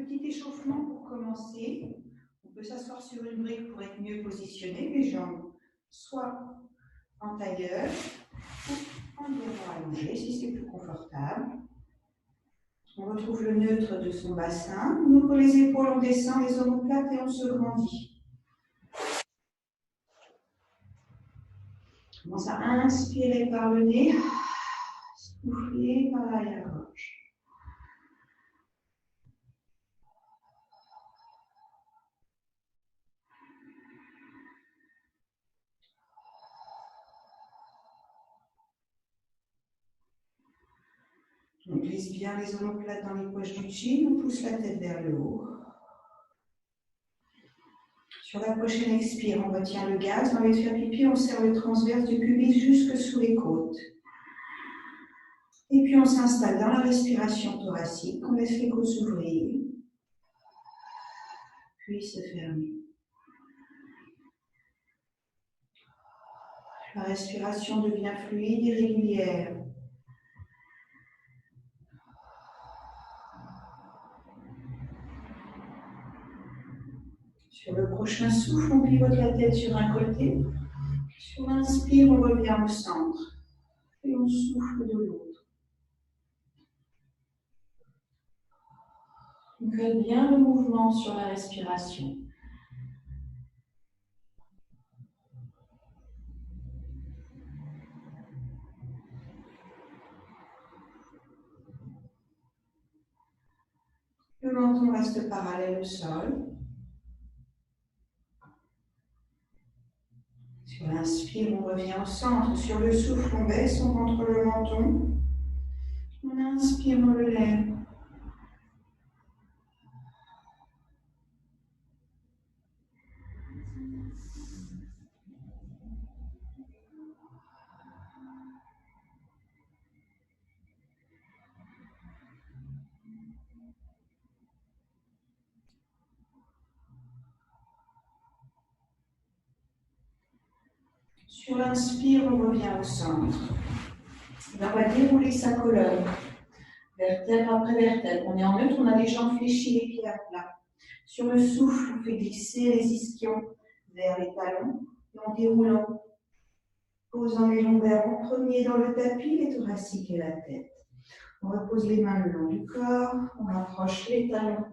Petit échauffement pour commencer. On peut s'asseoir sur une brique pour être mieux positionné, les jambes soit en tailleur ou en divan allongé si c'est plus confortable. On retrouve le neutre de son bassin. On ouvre les épaules, on descend les omoplates et on se grandit. On commence à inspirer par le nez, souffler par l'arrière-gorge. On glisse bien les omoplates dans les poches du jean, on pousse la tête vers le haut. Sur la prochaine expire, on retient le gaz. On va faire pipi, on serre le transverse du pubis jusque sous les côtes. Et puis on s'installe dans la respiration thoracique. On laisse les côtes s'ouvrir, puis se fermer. La respiration devient fluide et régulière. Sur le prochain souffle, on pivote la tête sur un côté. Sur l'inspire, on revient au centre. Et on souffle de l'autre. On crée bien le mouvement sur la respiration. Le menton reste parallèle au sol. Sur l'inspire, on revient au centre. Sur le souffle, on baisse, on rentre le menton. On inspire, on le lève. Sur l'inspire, on revient au centre. On va dérouler sa colonne, vertèbre après vertèbre. On est en neutre, on a les jambes fléchies, les pieds à plat. Sur le souffle, on fait glisser les ischions vers les talons. Et en déroulant, posant les lombaires en premier dans le tapis, les thoraciques et la tête. On repose les mains le long du corps, on rapproche les talons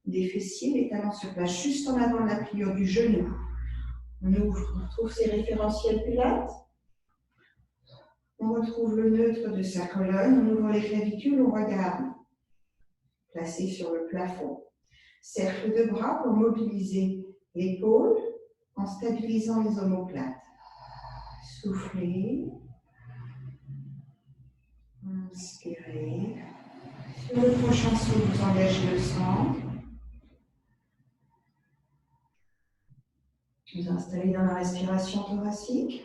des fessiers, les talons se placent juste en avant de la pliure du genou. On ouvre, on retrouve ses référentiels pilates. On retrouve le neutre de sa colonne, on ouvre les clavicules, on regarde. Placé sur le plafond. Cercle de bras pour mobiliser l'épaule en stabilisant les omoplates. Soufflez. Inspirez. Sur le prochain souffle, vous engagez le centre. Vous installez dans la respiration thoracique.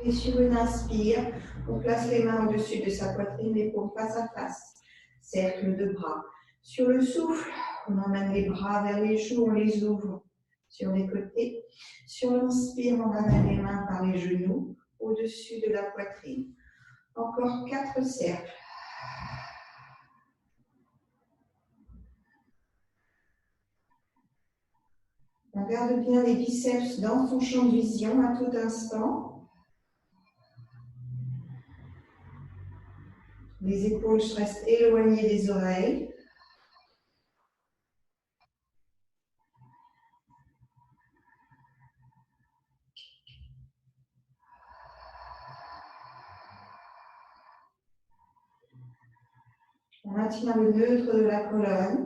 Et sur une inspire, on place les mains au-dessus de sa poitrine, l'épaule face à face. Cercle de bras. Sur le souffle, on emmène les bras vers les genoux, on les ouvre sur les côtés. Sur l'inspire, on ramène les mains par les genoux au-dessus de la poitrine. Encore 4 cercles. On garde bien les biceps dans son champ de vision à tout instant. Les épaules restent éloignées des oreilles. On maintient le neutre de la colonne.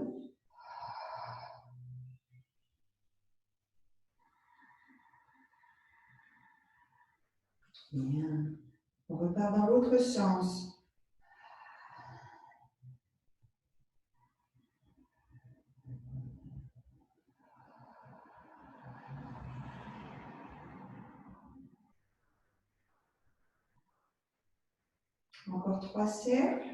Bien. On repart dans l'autre sens. Encore 3 cercles.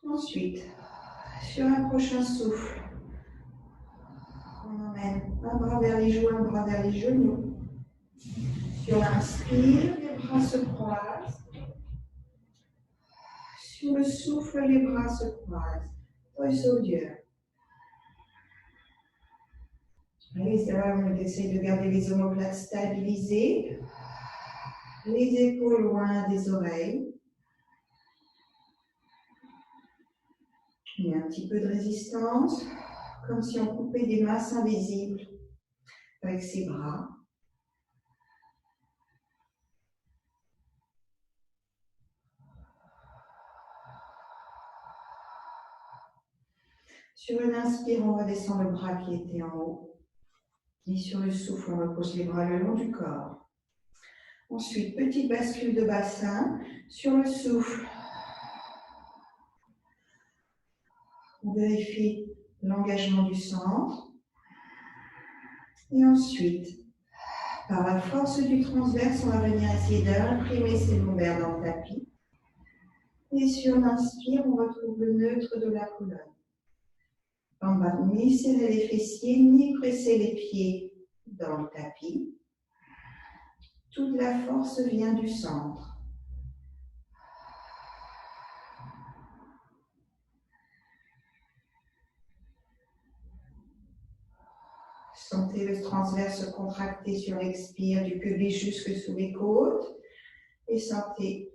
Ensuite, sur un prochain souffle, on emmène un bras vers les joues, un bras vers les genoux. Sur l'inspire, les bras se croisent. Sur le souffle, les bras se croisent. Toys au Dieu. Allez, on essaye de garder les omoplates stabilisées. Les épaules loin des oreilles. Il y a un petit peu de résistance, comme si on coupait des masses invisibles avec ses bras. Sur une inspire, on redescend le bras qui était en haut. Et sur le souffle, on repose les bras le long du corps. Ensuite, petite bascule de bassin. Sur le souffle, on vérifie l'engagement du centre. Et ensuite, par la force du transverse, on va venir essayer d'imprimer ses lombaires dans le tapis. Et sur l'inspire, on retrouve le neutre de la colonne. On va ni serrer les fessiers, ni presser les pieds dans le tapis. Toute la force vient du centre. Sentez le transverse se contracter sur l'expire du pubis jusque sous les côtes. Et sentez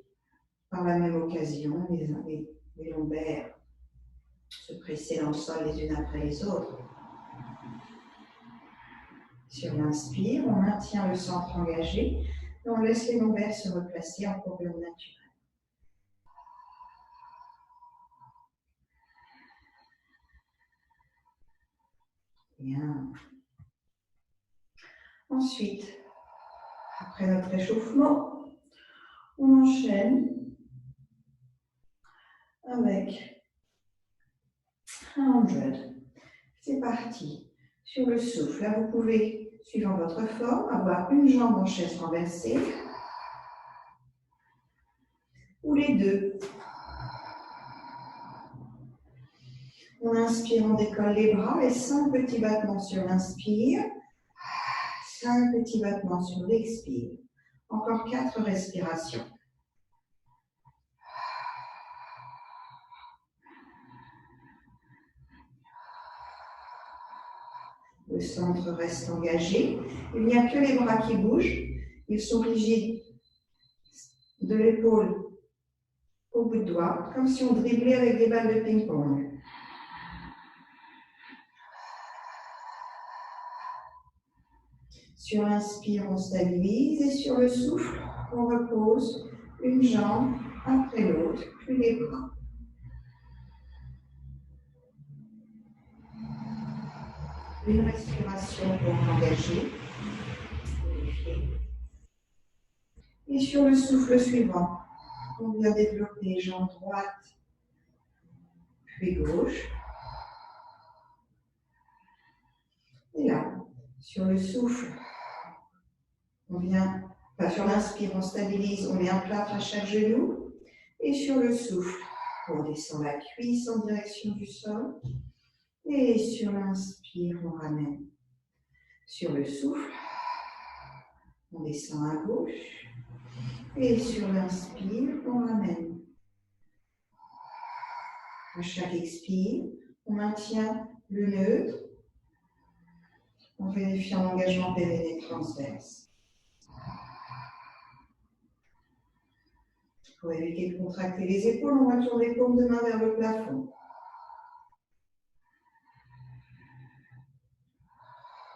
par la même occasion les lombaires se presser dans le sol les unes après les autres. Sur l'inspire, on maintient le centre engagé et on laisse les lombaires se replacer en courbure naturelle. Bien. Ensuite, après notre échauffement, on enchaîne avec 100. C'est parti. Sur le souffle, là, vous pouvez, suivant votre forme, avoir une jambe en chaise renversée ou les deux. On inspire, on décolle les bras et 5 petits battements sur l'inspire, 5 petits battements sur l'expire. Encore 4 respirations. Le centre reste engagé. Il n'y a que les bras qui bougent. Ils sont rigides de l'épaule au bout de doigt, comme si on driblait avec des balles de ping-pong. Sur l'inspire, on stabilise et sur le souffle, on repose une jambe après l'autre, puis les bras. Une respiration pour engager. Et sur le souffle suivant, on vient développer jambe droite, puis gauche. Et là, sur le souffle, on vient, sur l'inspire, on stabilise, on met un plâtre à chaque genou. Et sur le souffle, on descend la cuisse en direction du sol. Et sur l'inspire, on ramène. Sur le souffle, on descend à gauche. Et sur l'inspire, on ramène. À chaque expire, on maintient le neutre en vérifiant l'engagement périnée transverse. Pour éviter de contracter les épaules, on retourne les paumes de main vers le plafond.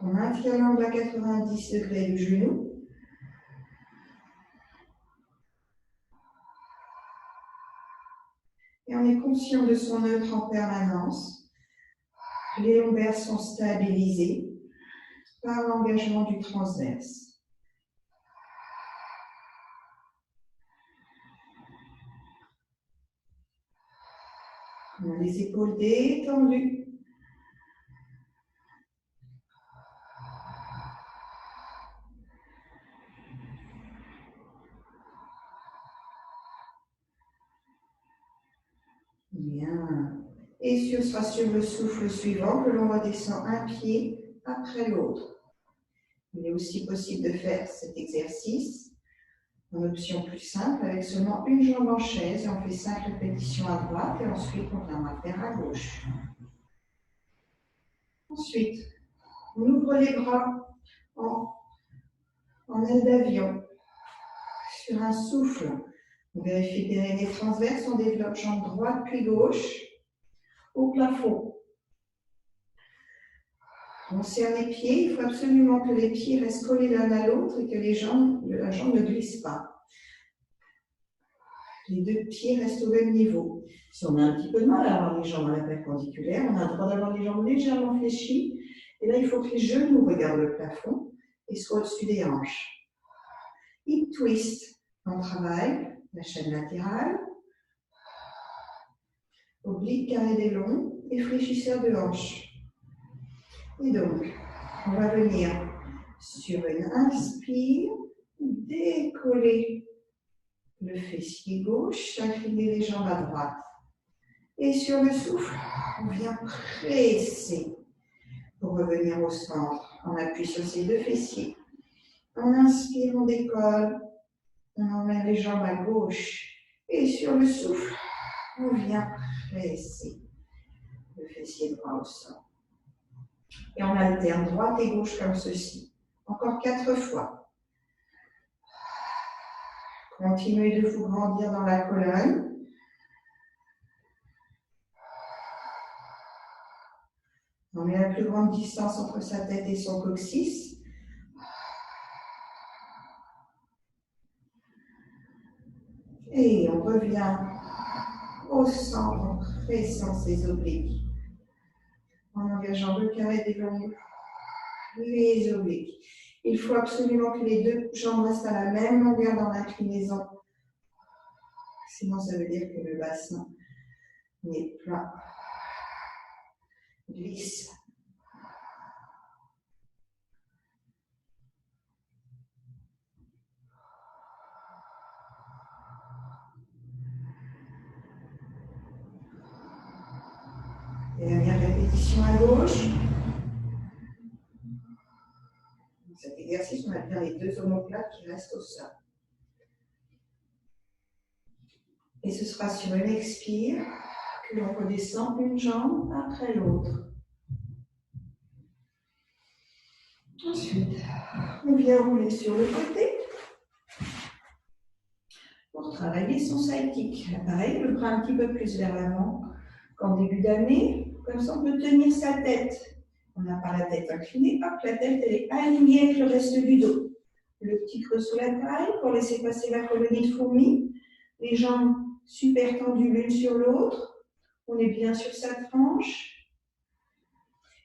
On maintient l'angle à 90 degrés du genou. Et on est conscient de son neutre en permanence. Les lombaires sont stabilisés par l'engagement du transverse. On a les épaules détendues. Bien. Et ce sera sur le souffle suivant que l'on redescend un pied après l'autre. Il est aussi possible de faire cet exercice en option plus simple avec seulement une jambe en chaise. Et on fait 5 répétitions à droite et ensuite on viendra faire à gauche. Ensuite, on ouvre les bras en aile d'avion. Sur un souffle, on vérifie que les périnée transverse, on développe jambe droite puis gauche au plafond. On serre les pieds, il faut absolument que les pieds restent collés l'un à l'autre et que la jambe ne glisse pas. Les deux pieds restent au même niveau. Si on a un petit peu de mal à avoir les jambes à la perpendiculaire, on a le droit d'avoir les jambes légèrement fléchies. Et là, il faut que les genoux regardent le plafond et soient au-dessus des hanches. Hip twist, on travaille la chaîne latérale, oblique, carré des longs et fléchisseur de hanches. Et donc, on va venir sur une inspire, décoller le fessier gauche, incliner les jambes à droite. Et sur le souffle, on vient presser pour revenir au centre. On appuie sur ces deux fessiers. On inspire, on décolle. On emmène les jambes à gauche. Et sur le souffle, on vient presser le fessier droit au sol. Et on alterne droite et gauche comme ceci. Encore 4 fois. Continuez de vous grandir dans la colonne. On met la plus grande distance entre sa tête et son coccyx. Et on revient au centre en pressant ses obliques. En engageant le carré des longues, les obliques. Il faut absolument que les deux jambes restent à la même longueur dans l'inclinaison. Sinon, ça veut dire que le bassin n'est plat. Glisse. Dernière répétition à gauche. Dans cet exercice, on a bien les deux omoplates qui restent au sol. Et ce sera sur une expire que l'on redescend une jambe après l'autre. Ensuite, on vient rouler sur le côté pour travailler son side kick. Pareil, le bras un petit peu plus vers l'avant qu'en début d'année. Comme ça, on peut tenir sa tête. On n'a pas la tête inclinée, hop, la tête elle est alignée avec le reste du dos. Le petit creux sous la taille pour laisser passer la colonie de fourmi. Les jambes super tendues l'une sur l'autre. On est bien sur sa tranche.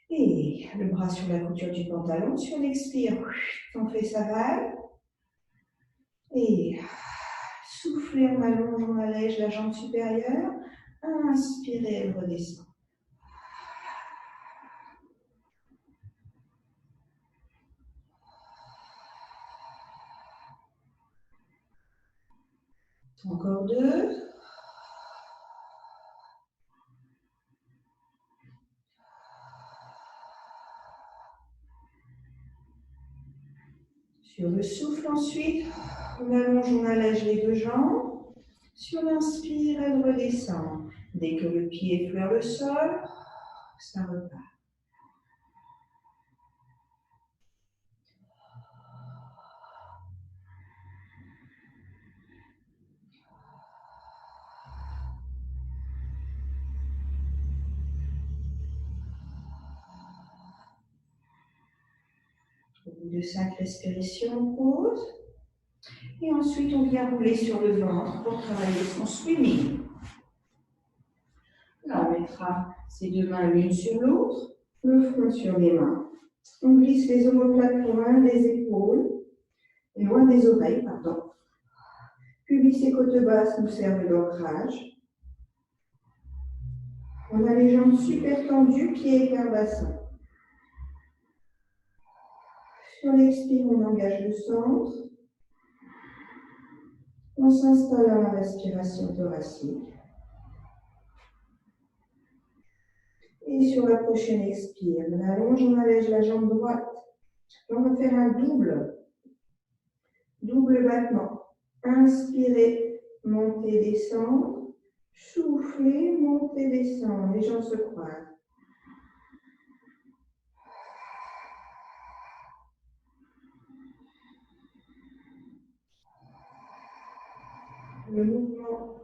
Et le bras sur la couture du pantalon. Sur l'expire, on fait sa vague. Et soufflez, on allonge, on allège la jambe supérieure. Inspirez, elle redescend. Encore 2. Sur le souffle ensuite, on allonge, on allège les deux jambes. Sur l'inspire, elle redescend. Dès que le pied effleure le sol, ça repart. Au bout de 5 respirations, on pose. Et ensuite, on vient rouler sur le ventre pour travailler son swimming. Là, on mettra ses deux mains l'une sur l'autre, le front sur les mains. On glisse les omoplates loin des épaules, et loin des oreilles, pardon. Pubis et côte basse nous servent d'ancrage. On a les jambes super tendues, pieds écarts bassin. Sur l'expire, on engage le centre. On s'installe à la respiration thoracique. Et sur la prochaine expire, on allonge, on allège la jambe droite. On va faire un double battement. Inspirez, montez, descendre. Soufflez, montez, descendre. Les jambes se croisent. Le mouvement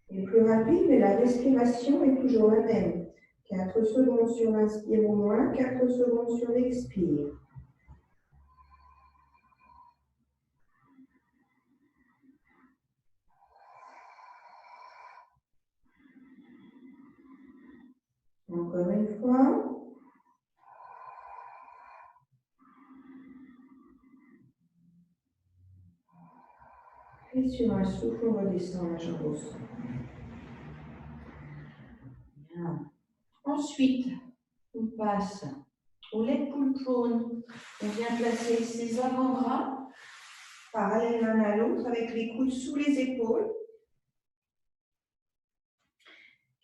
est plus rapide, mais la respiration est toujours la même. 4 secondes sur l'inspire au moins, 4 secondes sur l'expire. Encore une fois. Et sur un souffle, on redescend la jambe au sol. Bien. Ensuite, on passe au leg pull prone. On vient placer ses avant-bras parallèles l'un à l'autre avec les coudes sous les épaules.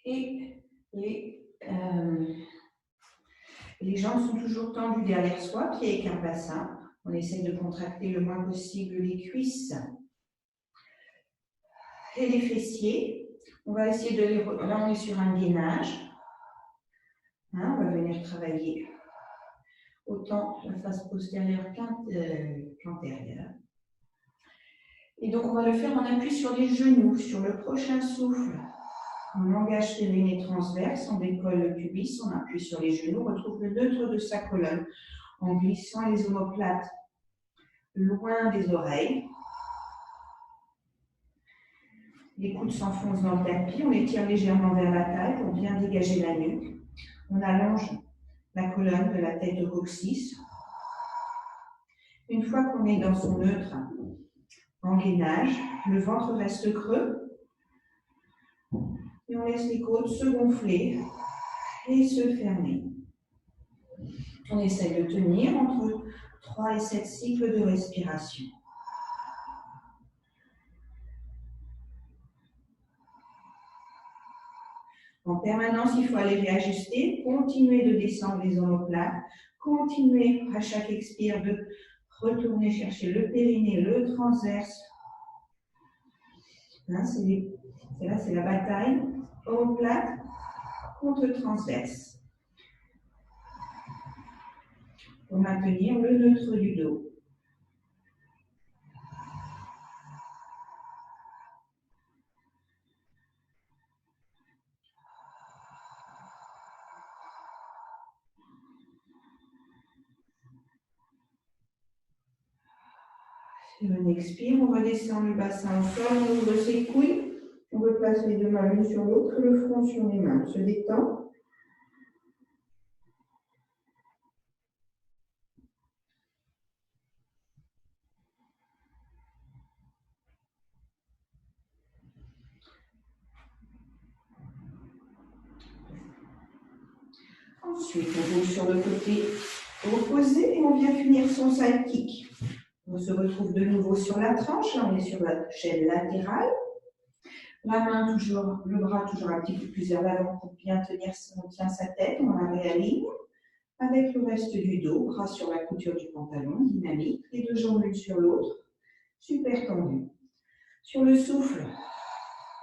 Et les jambes sont toujours tendues derrière soi, pieds écarts bassin. On essaie de contracter le moins possible les cuisses et les fessiers. On va essayer de les... Là, on est sur un gainage. Hein, on va venir travailler autant la face postérieure qu'antérieure. Et donc, on va le faire en appui sur les genoux. Sur le prochain souffle, on engage périnée transverse, on décolle le pubis, on appuie sur les genoux, on retrouve le neutre de sa colonne en glissant les omoplates loin des oreilles. Les coudes s'enfoncent dans le tapis, on les tire légèrement vers la taille pour bien dégager la nuque. On allonge la colonne de la tête au coccyx. Une fois qu'on est dans son neutre en gainage, le ventre reste creux. Et on laisse les côtes se gonfler et se fermer. On essaie de tenir entre 3 et 7 cycles de respiration. En permanence, il faut aller réajuster, continuer de descendre les omoplates, continuer à chaque expire de retourner chercher le périnée, le transverse. Hein, c'est la bataille. Omoplate contre transverse. Pour maintenir le neutre du dos. Sur une expire, on redescend le bassin au sol, on ouvre ses couilles, on replace les deux mains l'une sur l'autre, le front sur les mains, on se détend. Ensuite, on roule sur le côté opposé et on vient finir son side kick. On se retrouve de nouveau sur la tranche, là on est sur la chaîne latérale. La main toujours, le bras toujours un petit peu plus vers l'avant pour bien tenir, on tient sa tête, on la réaligne. Avec le reste du dos, bras sur la couture du pantalon, dynamique, les deux jambes l'une sur l'autre, super tendu. Sur le souffle,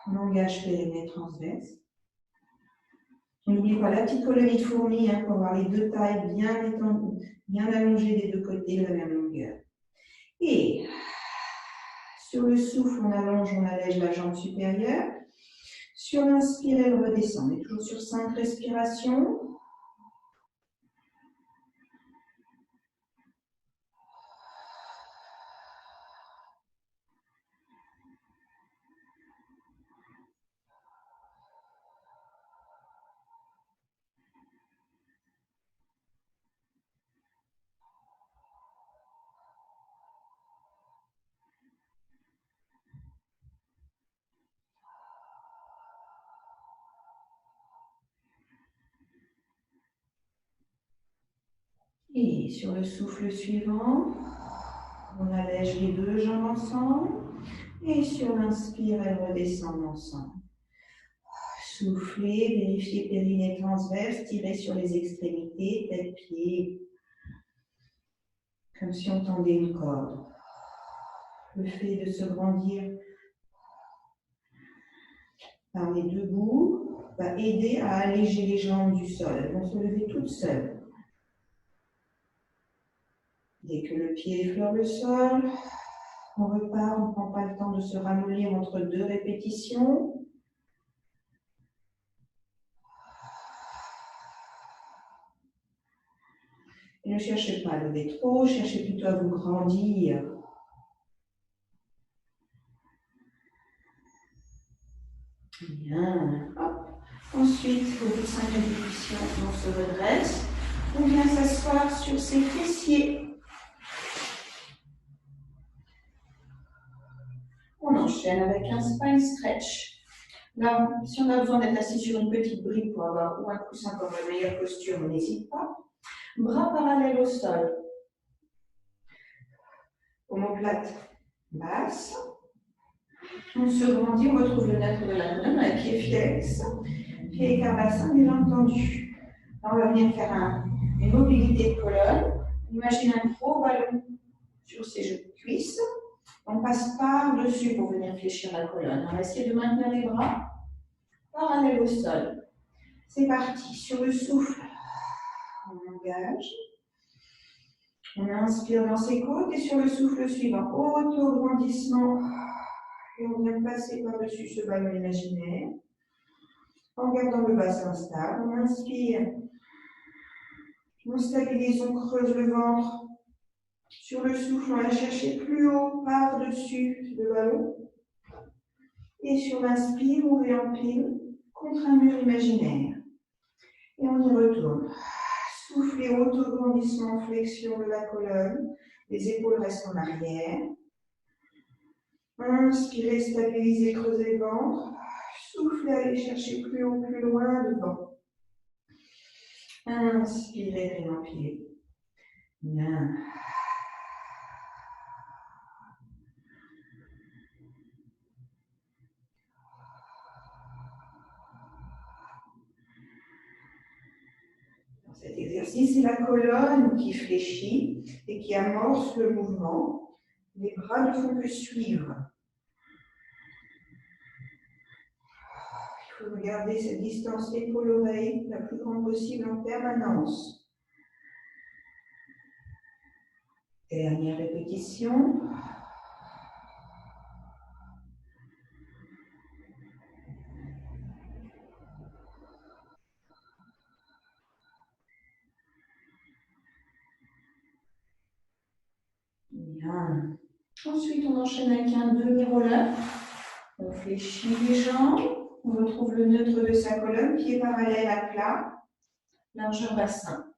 on engage périnée transverse. On n'oublie pas la petite colonie de fourmi pour avoir les deux tailles bien étendues, bien allongées des deux côtés de la même longueur. Et sur le souffle, on allonge, on allège la jambe supérieure. Sur l'inspire, elle redescend. On est toujours sur 5 respirations. Et sur le souffle suivant, on allège les deux jambes ensemble. Et sur l'inspire, elles redescendent ensemble. Soufflez, vérifiez périnée transverse. transverse, tirez sur les extrémités, tête, pied, comme si on tendait une corde. Le fait de se grandir par les deux bouts va aider à alléger les jambes du sol. Elles vont se lever toutes seules. Dès que le pied effleure le sol, on repart, on ne prend pas le temps de se ramollir entre 2 répétitions. Et ne cherchez pas à lever trop, cherchez plutôt à vous grandir. Bien. Hop. Ensuite, au bout de 5 répétitions, on se redresse. On vient s'asseoir sur ses fessiers. On enchaîne avec un spine stretch. Là, si on a besoin d'être assis sur une petite brique pour avoir ou un coussin pour une meilleure posture, on n'hésite pas. Bras parallèles au sol. Omoplate basse. On se grandit, on retrouve le neutre de la colonne avec pied flex, pied écart bassin, les jambes tendues. Là, on va venir faire une mobilité de colonne. Imaginez un gros ballon sur ses cuisses. On passe par-dessus pour venir fléchir la colonne. On va essayer de maintenir les bras parallèles au sol. C'est parti. Sur le souffle, on engage. On inspire dans ses côtes et sur le souffle suivant, auto-grandissement. Et on vient passer par-dessus ce ballon imaginaire. En gardant le bassin stable, on inspire. On stabilise, on creuse le ventre. Sur le souffle, on va chercher plus haut par-dessus le ballon. Et sur l'inspire, on réempile contre un mur imaginaire. Et on y retourne. Soufflez, auto-grandissement, flexion de la colonne. Les épaules restent en arrière. Inspirez, stabilisez, creusez le ventre. Soufflez, allez chercher plus haut, plus loin devant. Inspirez, réempilez. Bien. Dans cet exercice, c'est la colonne qui fléchit et qui amorce le mouvement. Les bras ne font que suivre. Il faut garder cette distance épaule-oreille la plus grande possible en permanence. Dernière répétition. Bien. Ensuite, on enchaîne avec un demi-roller. On fléchit les jambes. On retrouve le neutre de sa colonne, pied parallèle à plat, largeur bassin.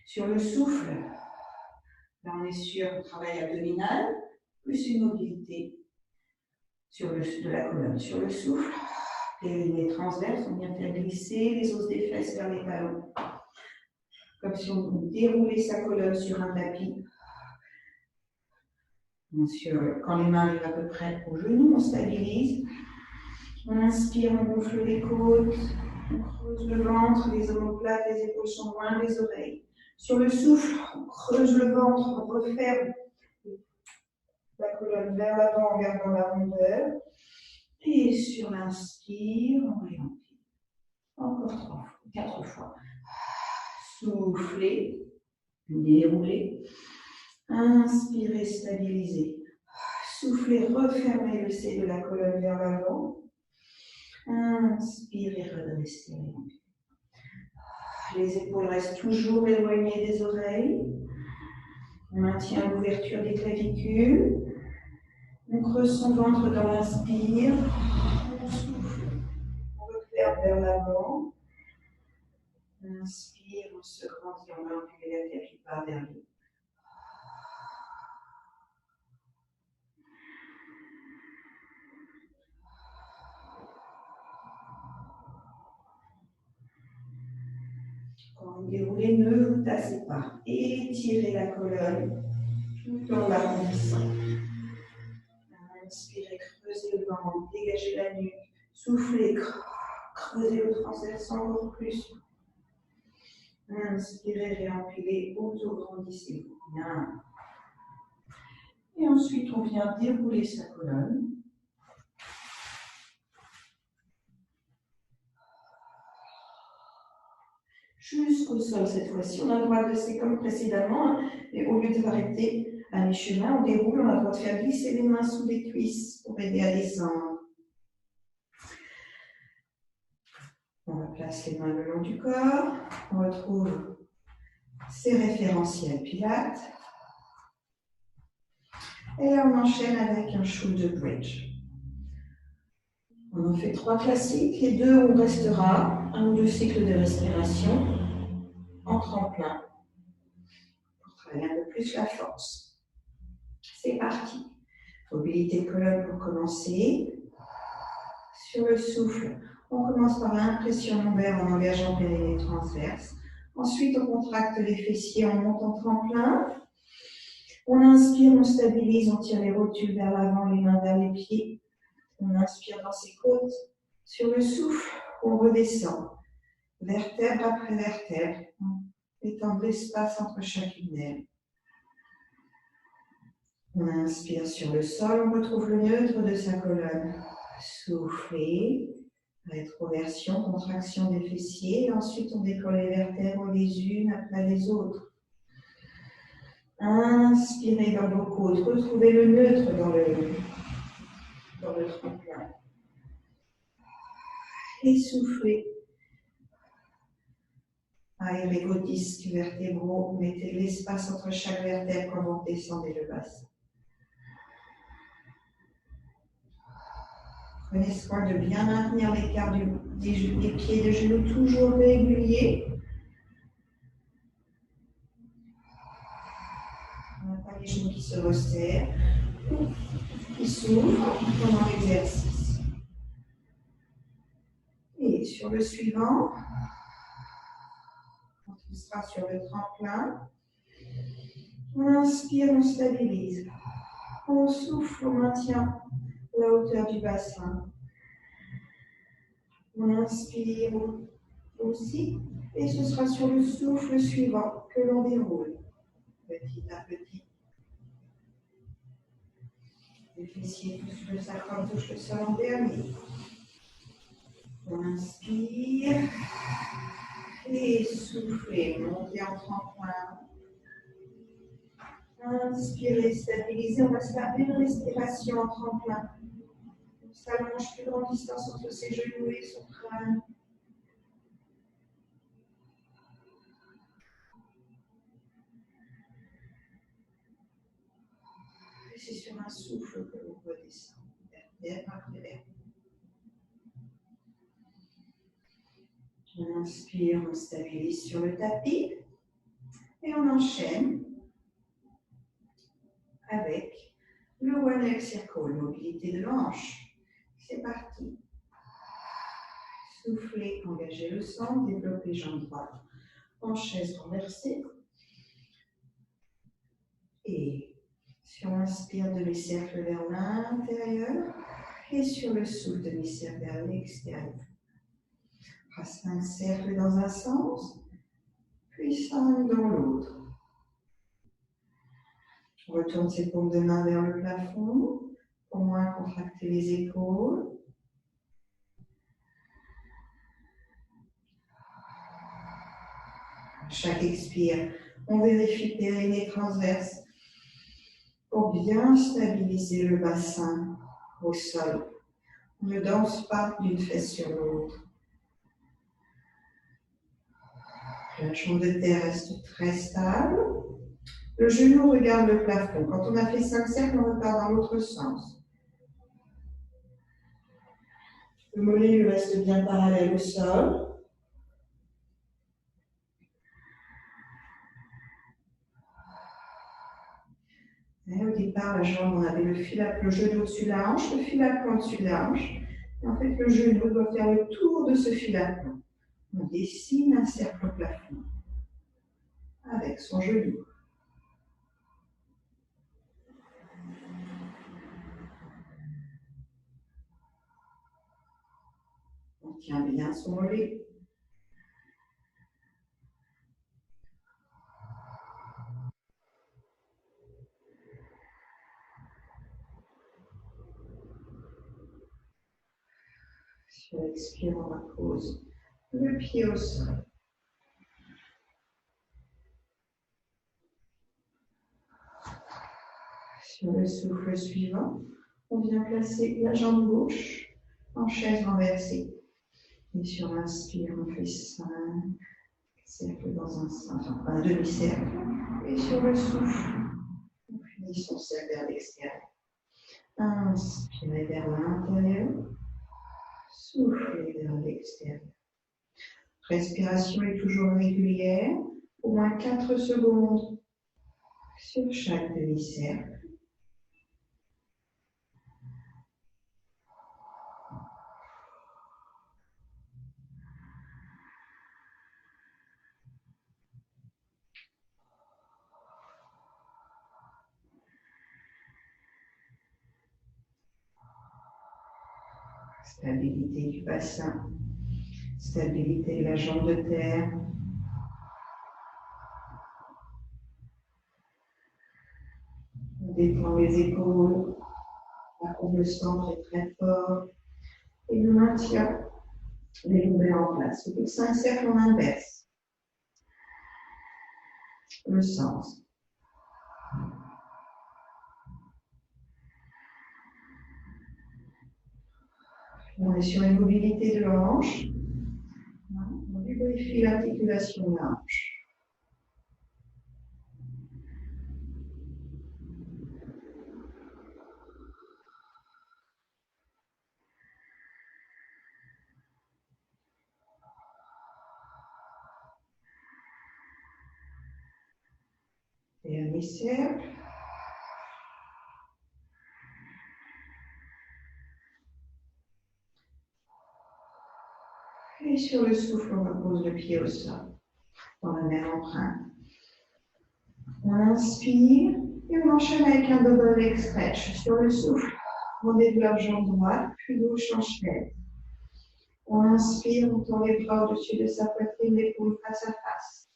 Sur le souffle, là on est sur travail abdominal, plus une mobilité de la colonne. Sur le souffle, périnée transverse, on vient faire glisser les os des fesses vers les talons. Comme si on déroulait sa colonne sur un tapis. Quand les mains arrivent à peu près au genou, on stabilise. On inspire, on gonfle les côtes, on creuse le ventre, les omoplates, les épaules sont loin des oreilles. Sur le souffle, on creuse le ventre, on referme la colonne vers l'avant en gardant la rondeur. Et sur l'inspire, on réempile. Encore 4 fois. Soufflez, déroulez. Inspirez, stabilisez. Soufflez, refermez le C de la colonne vers l'avant. Inspirez, redressez. Les épaules restent toujours éloignées des oreilles. On maintient l'ouverture des clavicules. On creuse son ventre dans l'inspire. On souffle. On referme vers l'avant. Inspire, on se grandit, on va enlever la tête qui part vers le haut. Quand vous déroulez, ne vous tassez pas. Étirez la colonne tout en l'arrondissant. Inspirez, creusez le ventre, dégagez la nuque. Soufflez, Creusez le transverse encore plus. Inspirez, réempilez, auto-grandissez-vous. Bien. Et ensuite, on vient dérouler sa colonne. Jusqu'au sol cette fois-ci. On a le droit de rester comme précédemment, hein, et au lieu de s'arrêter à mi-chemin, on déroule, on a le droit de faire glisser les mains sous les cuisses pour aider à descendre. On replace les mains le long du corps, on retrouve ses référentiels pilates. Et là, on enchaîne avec un shoulder bridge. On en fait 3 classiques, les 2, on restera 1 ou 2 cycles de respiration en tremplin pour travailler un peu plus la force. C'est parti. Mobilité de colonne pour commencer. Sur le souffle, on commence par l'impression lombaire en engageant périnée transverse. Ensuite, on contracte les fessiers en montant tremplin. On inspire, on stabilise, on tire les rotules vers l'avant, les mains vers les pieds. On inspire dans ses côtes. Sur le souffle, on redescend. Vertèbre après vertèbre. On étend l'espace entre chacune d'elles. On inspire sur le sol, on retrouve le neutre de sa colonne. Soufflez. Rétroversion, contraction des fessiers. Ensuite, on décolle les vertèbres les unes après les autres. Inspirez dans vos côtes. Retrouvez le neutre dans le tremplin. Et soufflez. Aérez vos disques vertébraux. Mettez de l'espace entre chaque vertèbre quand vous descendez le bassin. Prenez soin de bien maintenir l'écart des pieds et des genoux toujours réguliers. On n'a pas les genoux qui se resserrent, qui s'ouvrent pendant l'exercice. Et sur le suivant, on sera sur le tremplin. On inspire, on stabilise. On souffle, on maintient la hauteur du bassin. On inspire aussi, et ce sera sur le souffle suivant que l'on déroule, petit à petit. Les fessiers touchent le sacrum, touchent le sol en dernier. On inspire et soufflez, montez en tremplin. Inspirez, stabilisez, on va se faire une respiration en tremplin. On s'allonge plus grande distance entre ses genoux et son crâne. Et c'est sur un souffle que l'on redescend, vertèbre après vertèbre. On inspire, on stabilise sur le tapis et on enchaîne avec le one leg circle, mobilité de l'hanche. C'est parti. Soufflez, engagez le centre, développez les jambes droites en chaise renversée. Et sur l'inspire, demi-cercle vers l'intérieur et sur le souffle, demi-cercle vers l'extérieur. On fera 5 cercles dans un sens, puis 5 dans l'autre. On retourne ses paumes de main vers le plafond pour moins contracter les épaules. À chaque expire, on vérifie périnée transverse pour bien stabiliser le bassin au sol. On ne danse pas d'une fesse sur l'autre. La jambe de terre reste très stable. Le genou regarde le plafond. Quand on a fait 5 cercles, on repart dans l'autre sens. Le mollet lui reste bien parallèle au sol. Et au départ, la jambe, on avait le genou au-dessus de la hanche, le fil à plomb au-dessus de la hanche. Et en fait, le genou doit faire le tour de ce fil à plomb. On dessine un cercle au plafond avec son genou. On tient bien son mollet. Sur l'expire, on pose le pied au sol. Sur le souffle suivant, on vient placer la jambe gauche en chaise renversée. Et sur l'inspire, on fait 5 cercles dans un demi-cercle. Et sur le souffle, on finit son cercle vers l'extérieur. Inspirez vers l'intérieur. Soufflez vers l'extérieur. Respiration est toujours régulière, au moins 4 secondes sur chaque demi-cercle. Stabilité du bassin, stabilité de la jambe de terre. On détend les épaules, le centre est très fort et on maintient les lombaires en place. Au bout de 5 cercles, on inverse le sens. On est sur une mobilité de la hanche. On lubrifie l'articulation de la hanche. Dernier cercle. Et sur le souffle, on repose le pied au sol, dans la même empreinte. On inspire et on enchaîne avec un double leg stretch. Sur le souffle, on développe jambe droite, puis gauche en chaise. On inspire, on tend les bras au-dessus de sa poitrine, l'épaule face à face.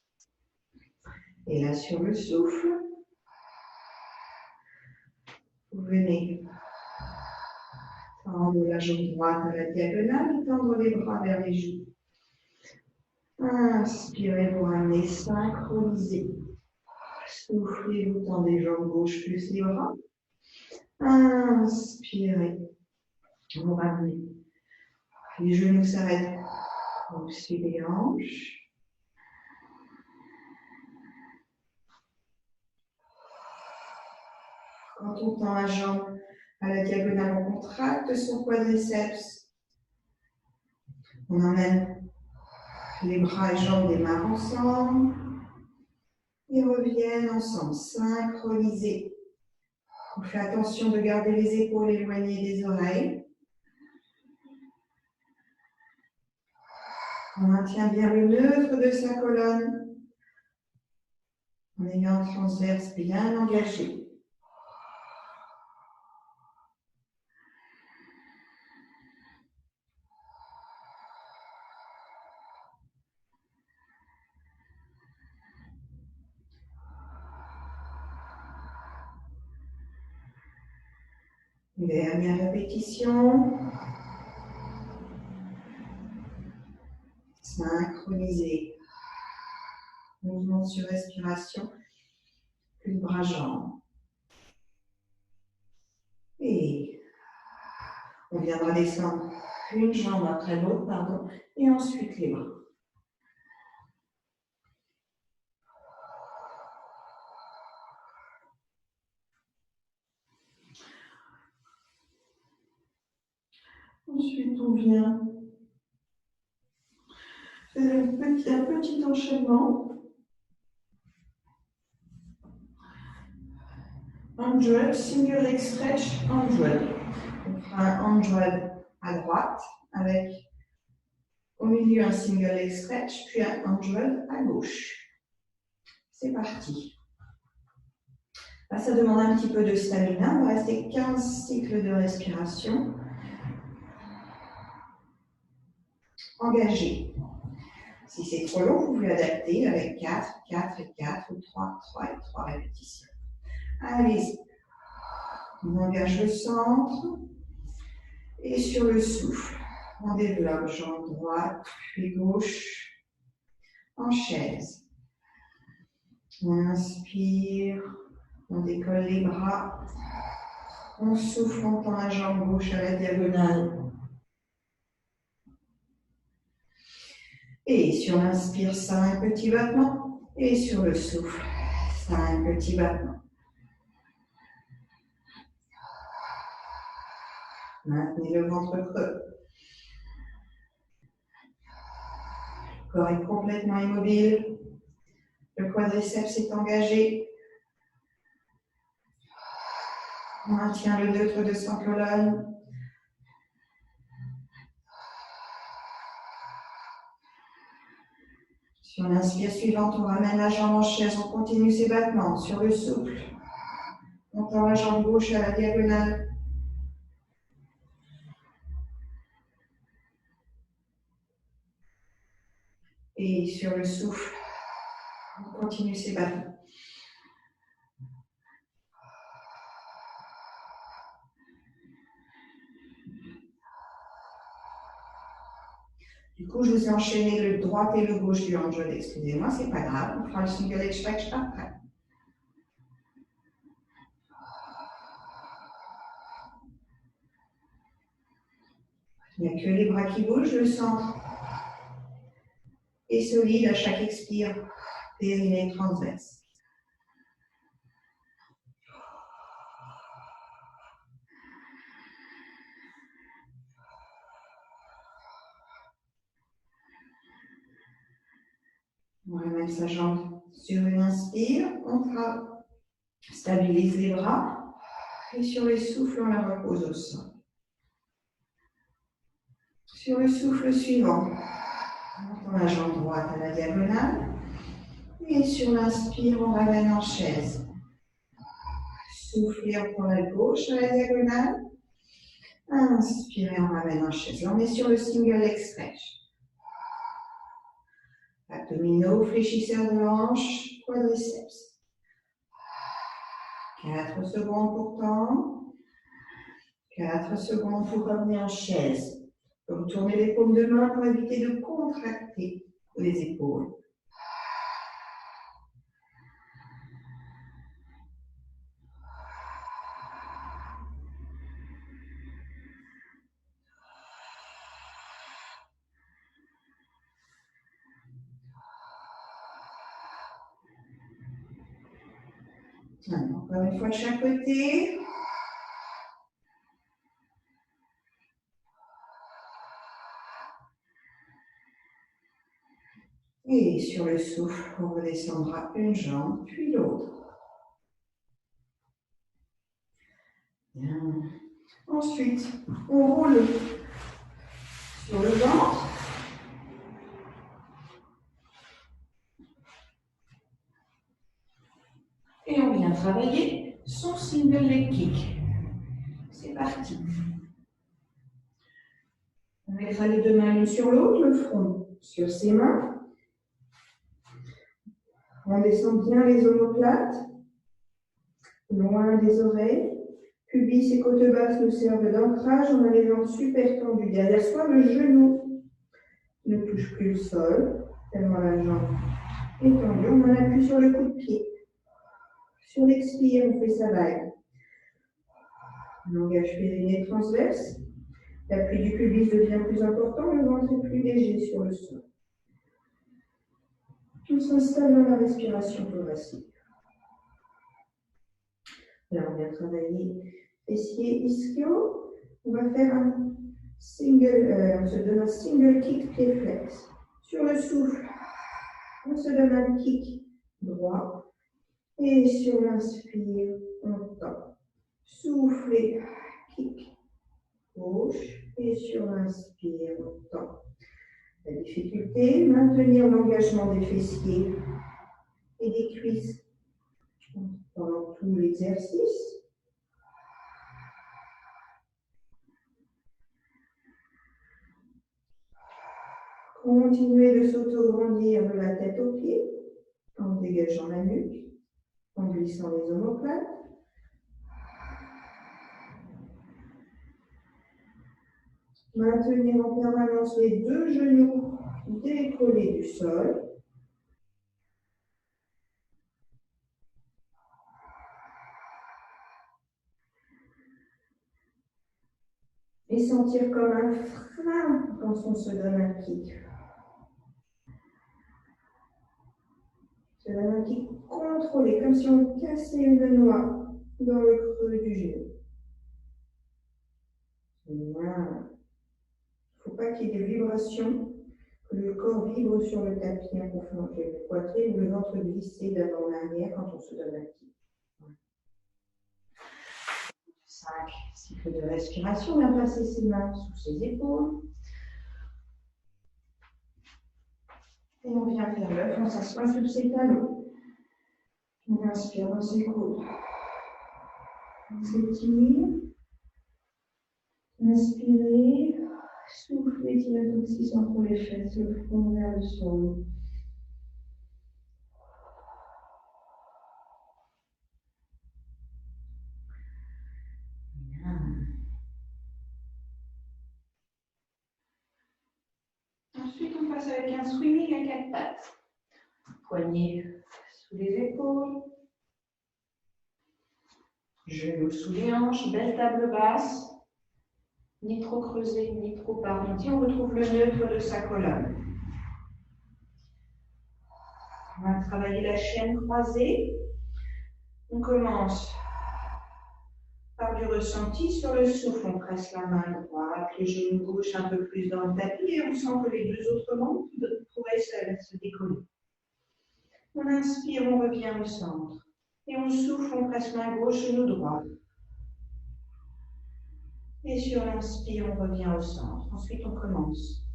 Et là, sur le souffle, vous venez tendre la jambe droite à la diagonale et tendre les bras vers les joues. Inspirez pour amener synchronisé. Soufflez, vous tendez jambes gauche plus les bras. Inspirez, vous ramenez. Les genoux s'arrêtent au-dessus des hanches. Quand on tend la jambe à la diagonale, on contracte son quadriceps. On emmène les bras et jambes démarrent ensemble. Ils reviennent ensemble, synchronisés. On fait attention de garder les épaules éloignées des oreilles. On maintient bien le neutre de sa colonne en ayant un transverse bien engagé. Dernière répétition. Synchronisé. Mouvement sur respiration, plus bras-jambes. Et on viendra descendre une jambe après l'autre, pardon, et ensuite les bras. Ensuite, on vient faire un petit enchaînement. 100, single leg stretch, 100. On fera un 100 à droite avec au milieu un single leg stretch, puis un 100 à gauche. C'est parti. Là, ça demande un petit peu de stamina. On va rester 15 cycles de respiration. engagé. Si c'est trop long, vous pouvez adapter avec 4, 4 et 4 ou 3, 3 et 3 répétitions. Allez-y. On engage le centre et sur le souffle, on développe jambe droite puis gauche en chaise. On inspire, on décolle les bras, on souffle, on tend la jambe gauche à la diagonale. Et sur l'inspire, ça a un petit battement. Et sur le souffle, ça a un petit battement. Maintenez le ventre creux. Le corps est complètement immobile. Le quadriceps est engagé. On maintient le neutre de son colonne. Sur l'inspire suivante, on ramène la jambe en chaise, on continue ses battements. Sur le souffle, on tend la jambe gauche à la diagonale. Et sur le souffle, on continue ses battements. Du coup, je vous ai enchaîné le droit et le gauche du hanche. Excusez-moi, c'est pas grave. On fera le single leg stretch après. Il n'y a que les bras qui bougent, le centre est solide à chaque expire, périnée transverse. On ramène sa jambe sur une inspire, on stabilise les bras et sur le souffle, on la repose au sol. Sur le souffle suivant, on tend la jambe droite à la diagonale et sur l'inspire, on ramène en chaise. Soufflez, on tend la gauche à la diagonale. Inspirez, on ramène en chaise. Là, on est sur le single leg stretch. Abdominaux, fléchisseurs de hanche, quadriceps. 4 secondes pour tendre. 4 secondes pour revenir en chaise. Retournez les paumes de main pour éviter de contracter les épaules. Alors, encore une fois de chaque côté. Et sur le souffle, on redescendra une jambe, puis l'autre. Bien. Ensuite, on roule sur le ventre. Et on vient travailler son single leg kick. C'est parti. On mettra les deux mains l'une sur l'autre, le front sur ses mains. On descend bien les omoplates, loin des oreilles. Pubis et côte basse nous servent d'ancrage. On a les jambes super tendues derrière soi. Le genou ne touche plus le sol, tellement la jambe est tendue. On appuie sur le coup de pied. Sur l'expire, on fait sa vague. Langage périnée transverse. L'appui du pubis devient plus important, le ventre est plus léger sur le sol. On s'installe dans la respiration progressive. Là, on vient travailler fessier ischio. On va faire un single, on se donne un single kick réflexe. Sur le souffle, on se donne un kick droit. Et sur l'inspire, on tend. Soufflez, kick gauche. Et sur l'inspire, on tend. La difficulté, maintenir l'engagement des fessiers et des cuisses pendant tout l'exercice. Continuez de s'auto-grandir de la tête aux pieds en dégageant la nuque, en glissant les omoplates. Maintenir en permanence les deux genoux décollés du sol. Et sentir comme un frein quand on se donne un kick. Se donne un kick contrôlé, comme si on cassait une noix dans le creux du genou. Voilà. Il ne faut pas qu'il y ait des vibrations, que le corps vibre sur le tapis en gonflant les poitrines, le ventre glissé d'avant en arrière quand on se donne un kick. 5 cycles de respiration, on vient placer ses mains sous ses épaules. Et on vient faire l'œuf, on s'assoit sur ses talons. On inspire dans ses coudes. On s'étire. Inspirez. Soufflez, tirez l'oxygène pour les fesses, le front vers le sol. Ensuite, on passe avec un swimming à 4 pattes. Poignets sous les épaules. Genoux sous les hanches, belle table basse. Ni trop creusé, ni trop arrondi. On retrouve le neutre de sa colonne. On va travailler la chaîne croisée. On commence par du ressenti sur le souffle. On presse la main droite, le genou gauche un peu plus dans le tapis et on sent que les deux autres membres pourraient se décoller. On inspire, on revient au centre. Et on souffle, on presse main gauche, genou droit. Et sur l'inspire, on revient au centre. Ensuite, on commence.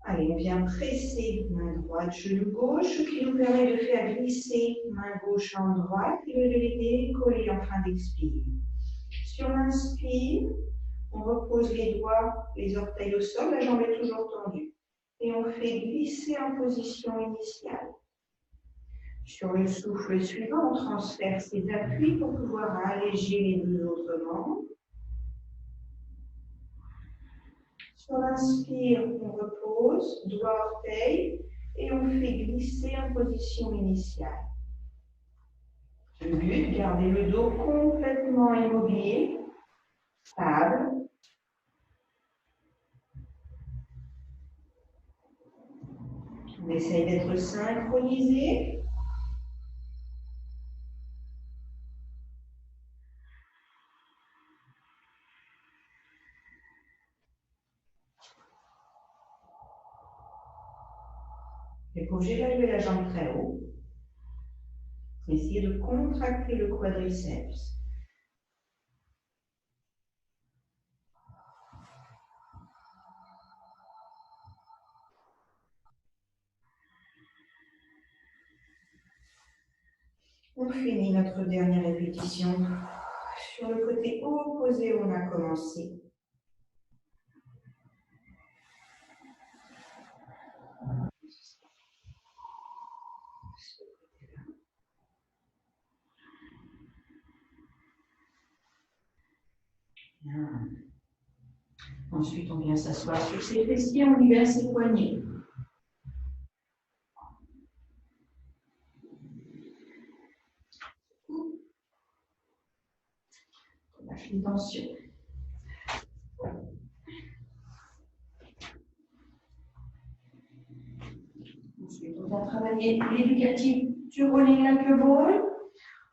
Allez, on vient presser main droite, genou gauche, ce qui nous permet de faire glisser main gauche en droite et de les décoller en fin d'expire. Sur l'inspire, on repose les doigts, les orteils au sol, la jambe est toujours tendue. Et on fait glisser en position initiale. Sur le souffle suivant, on transfère ses appuis pour pouvoir alléger les deux autres membres. Sur l'inspire, on repose, doigts, orteils, et on fait glisser en position initiale. Le but, garder le dos complètement immobile, stable. On essaye d'être synchronisé. Et pour élever la jambe très haut, essayez de contracter le quadriceps. On finit notre dernière répétition sur le côté opposé où on a commencé. Bien. Ensuite, on vient s'asseoir sur ses fessiers, on libère ses poignets. On lâche les tensions. Ensuite, on va travailler l'éducatif du rolling like a ball.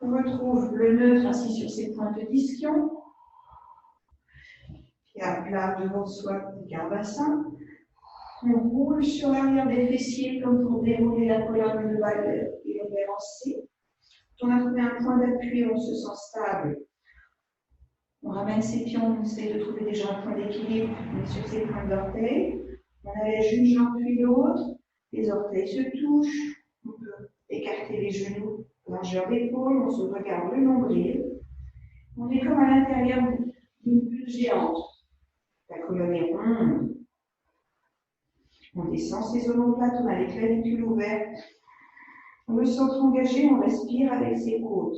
On retrouve le neutre assis sur ses pointes d'ischio. Pied à plat devant soi, garde bassin. On roule sur l'arrière des fessiers comme pour dérouler la colonne lombaire et lombaire en C. On a trouvé un point d'appui, on se sent stable. On ramène ses pieds, on essaie de trouver déjà un point d'équilibre, on est sur ses pointes d'orteil. On allège une jambe puis l'autre. Les orteils se touchent. On peut écarter les genoux, largeur d'épaule, on se regarde le nombril. On est comme à l'intérieur d'une bulle géante. La colonne est ronde. On descend ses omoplates, on a les clavicules ouvertes. On le centre engagé, on respire avec ses côtes.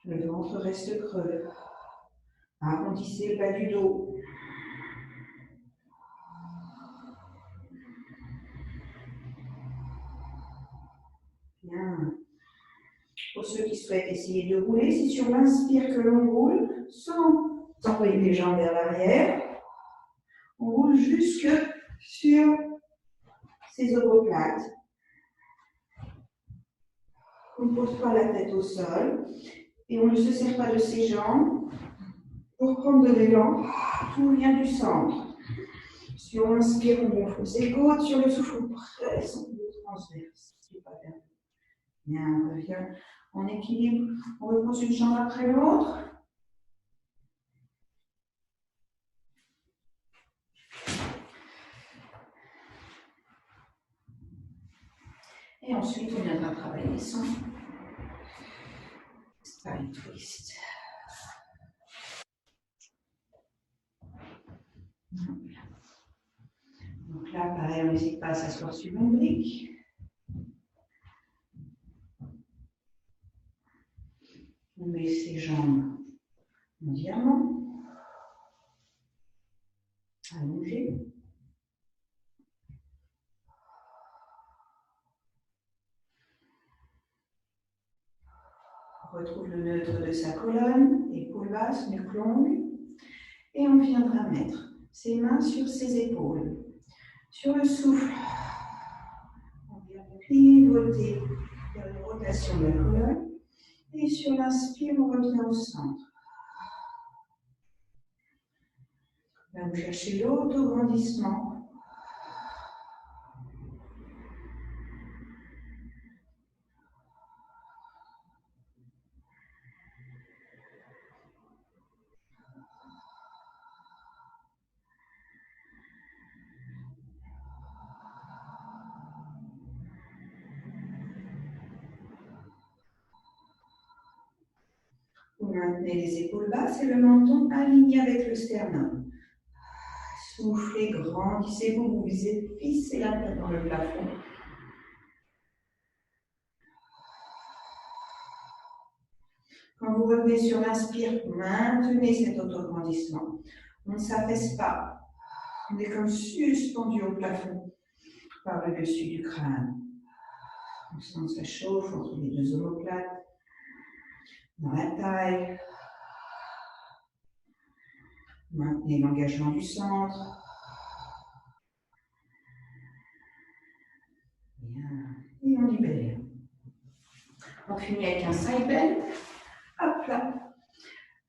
Le ventre reste creux. Arrondissez le bas du dos. Bien. Pour ceux qui souhaitent essayer de rouler, c'est sur l'inspire que l'on roule sans envoyer les jambes vers l'arrière. On roule jusque sur ses omoplates. On ne pose pas la tête au sol et on ne se serre pas de ses jambes pour prendre de l'élan. Tout vient du centre. Sur l'inspire, on gonfle ses côtes. Sur le souffle, on presse, on le transverse. Bien, on revient en équilibre. On repose une jambe après l'autre. Et ensuite, on viendra travailler son spine twist. Donc là, pareil, on n'hésite pas à s'asseoir sur une brique. On met ses jambes en diamant, allongées. On retrouve le neutre de sa colonne, épaules basses, nuque longue. Et on viendra mettre ses mains sur ses épaules. Sur le souffle, on vient pivoter vers une rotation de la colonne. Et sur l'inspire, on revient au centre. Là, vous cherchez l'autograndissement. Vous maintenez les épaules basses et le menton aligné avec le sternum. Soufflez, grandissez-vous, vous fixez la tête dans le plafond. Quand vous revenez sur l'inspire, maintenez cet autograndissement. On ne s'affaisse pas. On est comme suspendu au plafond par le dessus du crâne. On sent que ça chauffe entre les deux omoplates, dans la taille. Maintenez l'engagement du centre. Bien. Et on libère. On finit avec un side bend. Hop là.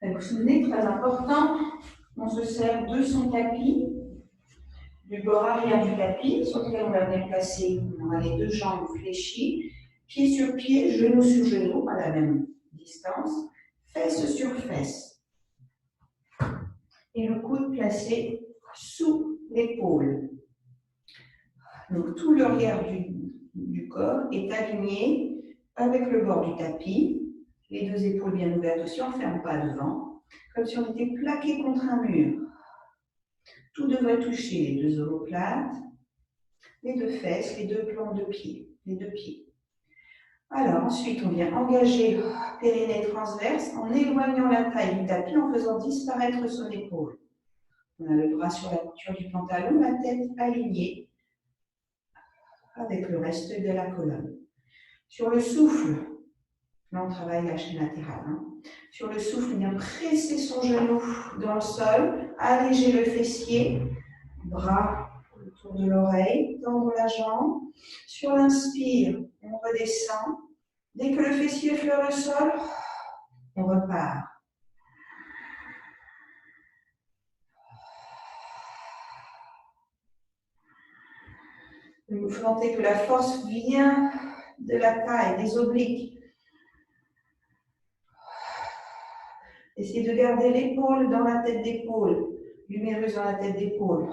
Vous vous souvenez, très important, on se sert de son tapis, du bord arrière du tapis, sur lequel on va venir placer, on a les deux jambes fléchies, pied sur pied, genou sur genou, à la même distance, fesse sur fesse. Et le coude placé sous l'épaule. Donc tout l'arrière du corps est aligné avec le bord du tapis. Les deux épaules bien ouvertes aussi, on ne ferme pas devant, comme si on était plaqué contre un mur. Tout devrait toucher les deux omoplates, les deux fesses, les deux plans de pied, les deux pieds. Alors ensuite, on vient engager périnée transverse en éloignant la taille du tapis en faisant disparaître son épaule. On a le bras sur la couture du pantalon, la tête alignée avec le reste de la colonne. Sur le souffle, là on travaille la chaîne latérale. Sur le souffle, on vient presser son genou dans le sol, alléger le fessier, bras autour de l'oreille, tendre la jambe. Sur l'inspire, on redescend. Dès que le fessier effleure le sol, on repart. Vous sentez que la force vient de la taille, des obliques. Essayez de garder l'épaule dans la tête d'épaule, l'humérus dans la tête d'épaule.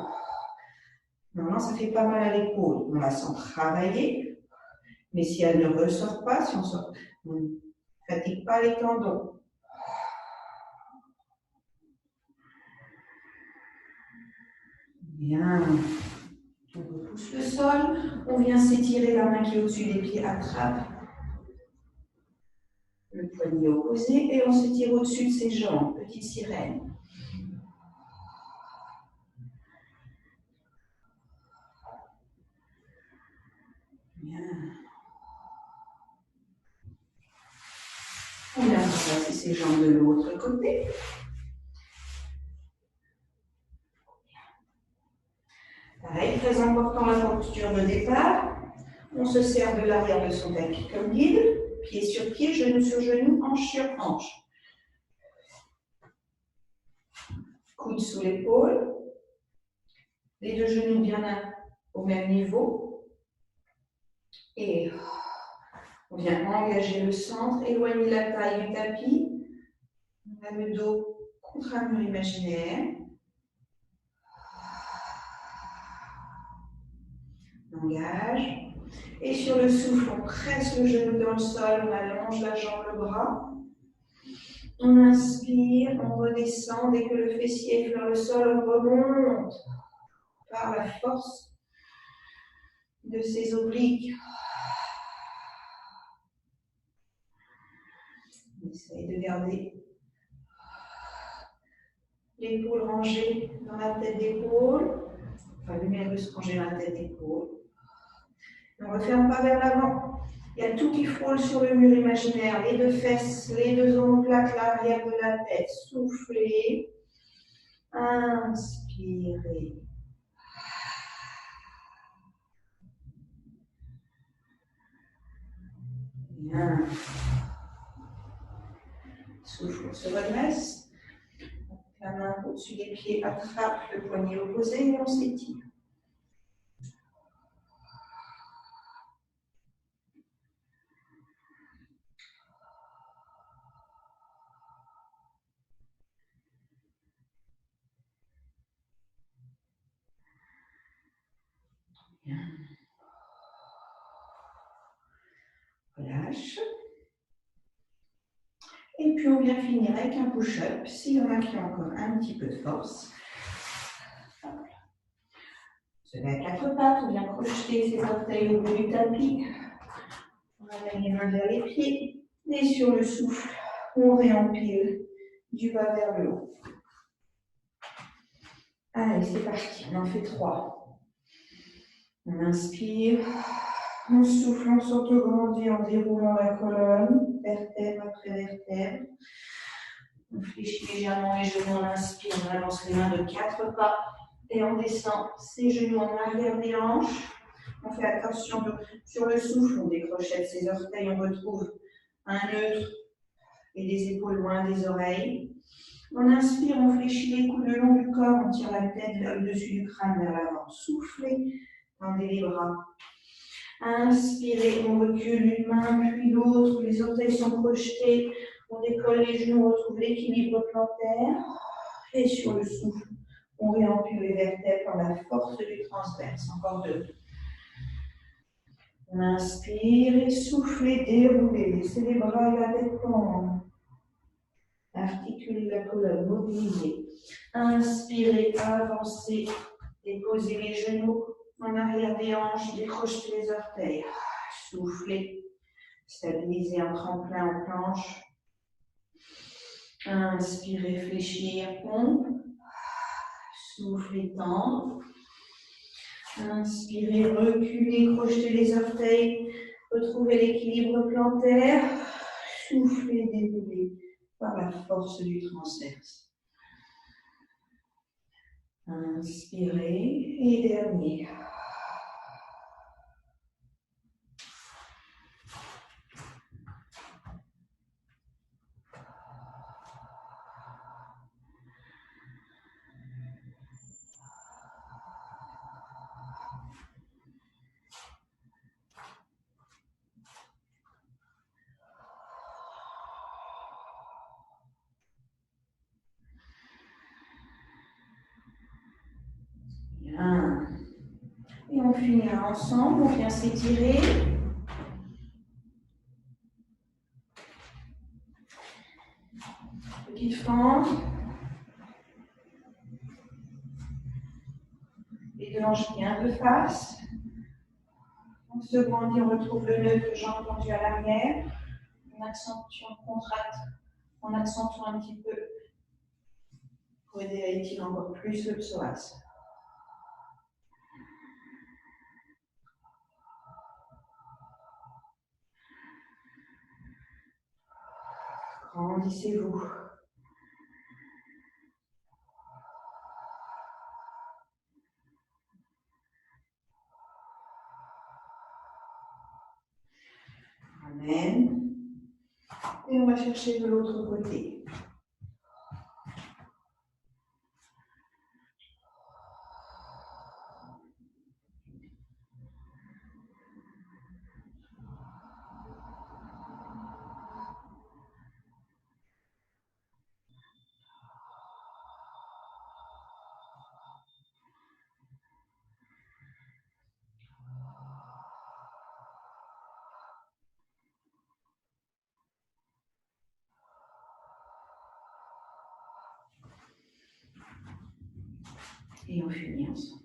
Maintenant, ça fait pas mal à l'épaule. On la sent travailler, mais si elle ne ressort pas, si on sort, on Fatigue pas les tendons. Bien. On repousse le sol. On vient s'étirer, la main qui est au-dessus des pieds attrape le poignet opposé et on s'étire au-dessus de ses jambes. Petite sirène. Bien. On vient passer ses jambes de l'autre côté. Pareil, très important la posture de départ. On se sert de l'arrière de son tapis comme guide. Pied sur pied, genou sur genou, hanche sur hanche. Coude sous l'épaule. Les deux genoux bien au même niveau. Et on vient engager le centre, éloigner la taille du tapis. On a le dos contre un mur imaginaire. On engage. Et sur le souffle, on presse le genou dans le sol, on allonge la jambe, le bras. On inspire, on redescend. Dès que le fessier effleure le sol, on remonte par la force de ses obliques. On essaye de garder l'épaule rangée dans la tête d'épaule. Enfin, l'humérus rangé dans la tête d'épaule. On ne referme pas vers l'avant. Il y a tout qui frôle sur le mur imaginaire. Les deux fesses, les deux omoplates, l'arrière de la tête. Soufflez. Inspirez. Bien. Souffle, on se redresse. La main au-dessus des pieds attrape le poignet opposé et on s'étire. Bien. Relâche. Et puis on vient finir avec un push-up, s'il y en a qui ont encore un petit peu de force. On se met à quatre pattes, on vient crocheter ses orteils au bout du tapis. On ramène les mains vers les pieds. Et sur le souffle, on réempile du bas vers le haut. Allez, c'est parti, on en fait 3. On inspire, on souffle, on s'autograndit en déroulant la colonne, vertèbre après vertèbre. On fléchit légèrement les genoux, on inspire, on avance les mains de 4 pas et on descend ses genoux en arrière des hanches. On fait attention sur le souffle, on décrochette ses orteils, on retrouve un neutre et des épaules loin des oreilles. On inspire, on fléchit les coudes le long du corps, on tire la tête au-dessus du crâne vers l'avant. Soufflez, tendez les bras. Inspirez, on recule une main puis l'autre, les orteils sont projetés, on décolle les genoux, on retrouve l'équilibre plantaire. Et sur le souffle, on réempile les vertèbres par la force du transverse. Encore 2. On inspire et soufflez, déroulez, laissez les bras et la tête pendre. Articulez la colonne, mobilisez. Inspirez, avancez, déposez les genoux en arrière des hanches, décrochez les orteils. Soufflez, stabilisez en tremplin en planche. Inspirez, fléchir, pompe. Soufflez, tendre. Inspirez, reculez, crochetez les orteils. Retrouvez l'équilibre plantaire. Soufflez, déroulez par la force du transverse. Inspirez et dernier. Bien. Et on finira ensemble, on vient s'étirer. détendre. Les deux hanches bien de face. On se grandit, on retrouve le nœud de jambe tendu à l'arrière. On accentue, on contracte, on accentue un petit peu pour aider à étirer encore plus le psoas. Grandissez-vous. Amen. Et on va chercher de l'autre côté. Et on finit ensemble.